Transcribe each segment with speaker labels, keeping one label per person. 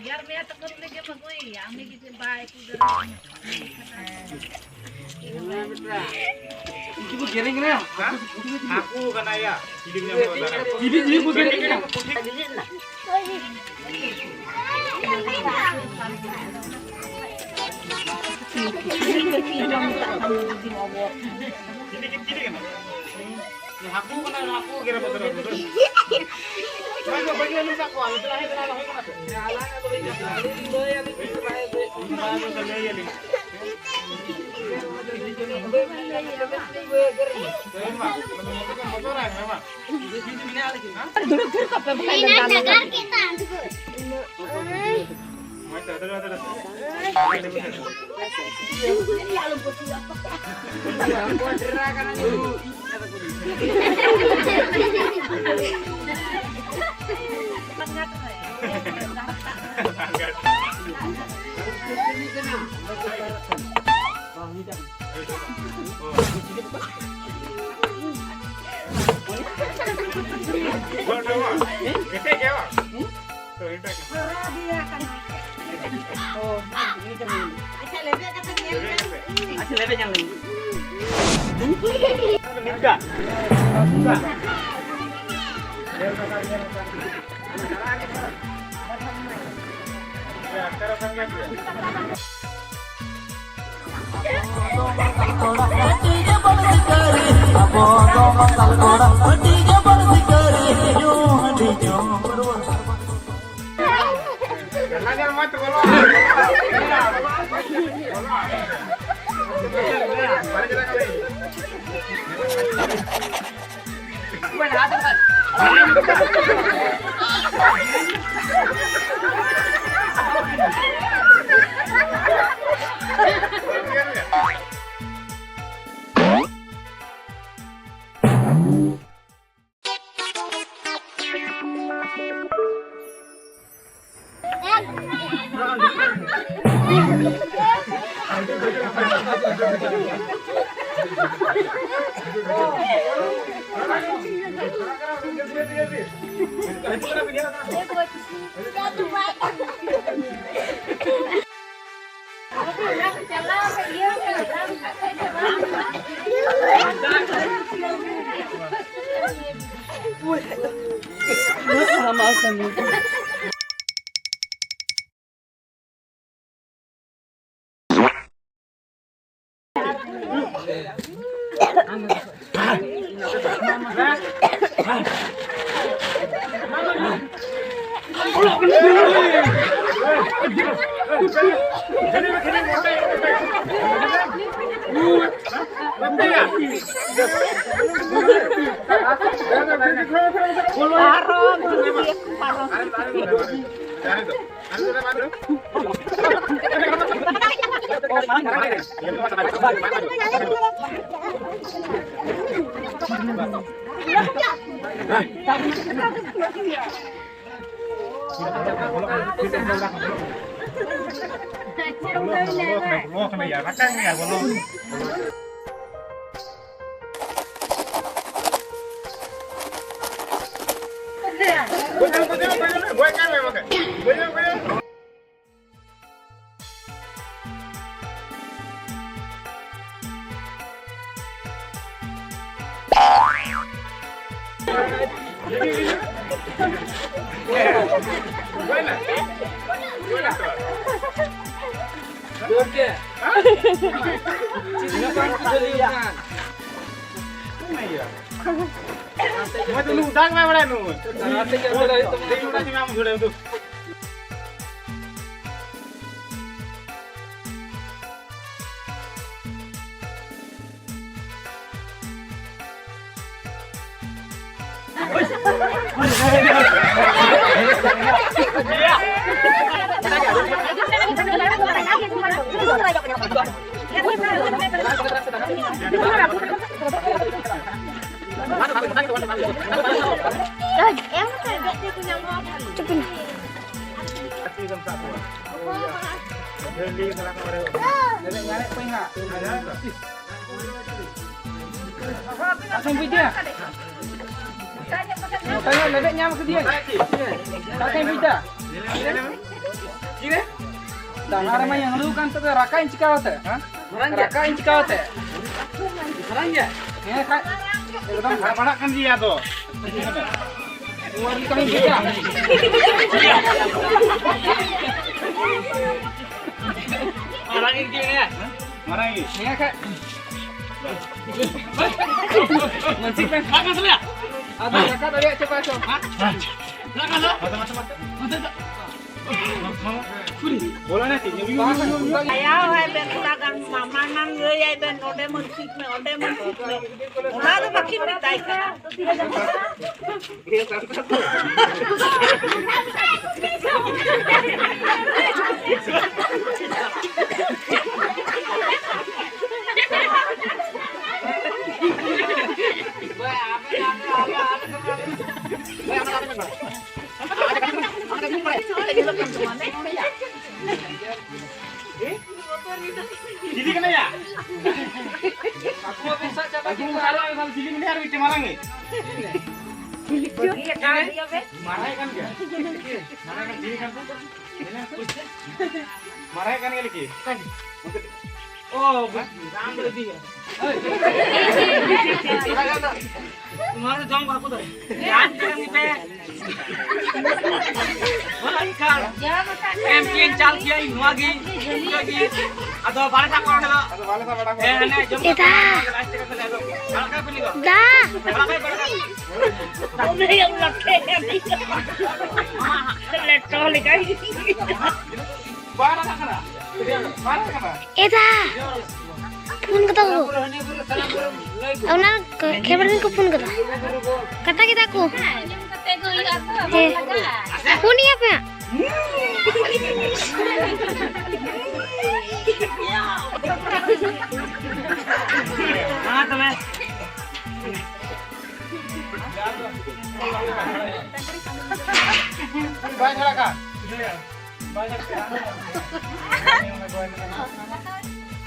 Speaker 1: यार मैं तो कर लेके भगोई आम्ही किती बाय कुदर
Speaker 2: Ibu gering ni.
Speaker 3: Aku kan ayah. Hidupnya mau.
Speaker 2: Ibu gering ni.
Speaker 3: Aku kan aku kira betul. Bago bagian ng sakwa, ito lang ito lang ako. Ala na tuloy na. Loyal ito tayo. Bago sa loyal.
Speaker 4: Negar kita.
Speaker 2: Langsung video. Tanya lebeknya ke dia. Kakek bida. Kira? Dan arama yang lu kan tuh rakain cikawate, ha? Rakain cikawate. Sarangnya. Ya kan. एकदम बड़ा kan dia tuh. Luar kami bida.
Speaker 3: Marangin gini ya.
Speaker 2: Marangin. Ya kak. Masih kan?
Speaker 3: Makan sudah.
Speaker 2: Ada kakak tadi coba coba.
Speaker 3: Makan lo.
Speaker 2: Bola nanti.
Speaker 1: Ayaw ay ben tagang mama nang ay ben ode mon tik me ode mon tik me. Ola do bakin ni tai ka.
Speaker 3: Jadi kena ya?
Speaker 2: Aku bisa coba kalau jili ini harus dimarang nih.
Speaker 1: Iya kan dia be.
Speaker 2: Marah kan dia? Marah kan jili kan tuh. Marah kan lagi? Kan.
Speaker 3: Oh, ambil dia. Kemarin jong aku tuh. Jangan nih pe. Kan. Mungkin cal kia ini lagi. Atau balik tak orang dulu.
Speaker 2: Atau balas apa dah?
Speaker 3: Nih jom.
Speaker 4: Kita.
Speaker 3: Kalau kau pilih kok.
Speaker 4: Dah.
Speaker 3: Kalau kau pilih.
Speaker 1: Ode yang lakke ni. Letto likai.
Speaker 2: Balas apa dah? Balas apa?
Speaker 4: Eta. Pun kata ko. Awna kebarin ko pun kata. Kata kita ko. Pun iya pa.
Speaker 3: Mana tuh be?
Speaker 2: Banyak lah kak. Banyak kan.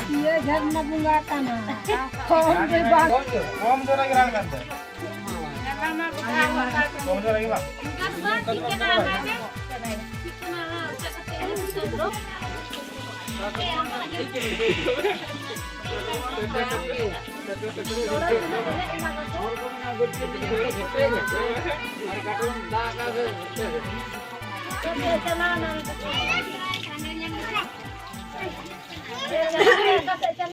Speaker 4: Iya, jangan bunga tanah.
Speaker 2: Om tu lagi orang kan? Om tu lagi bang.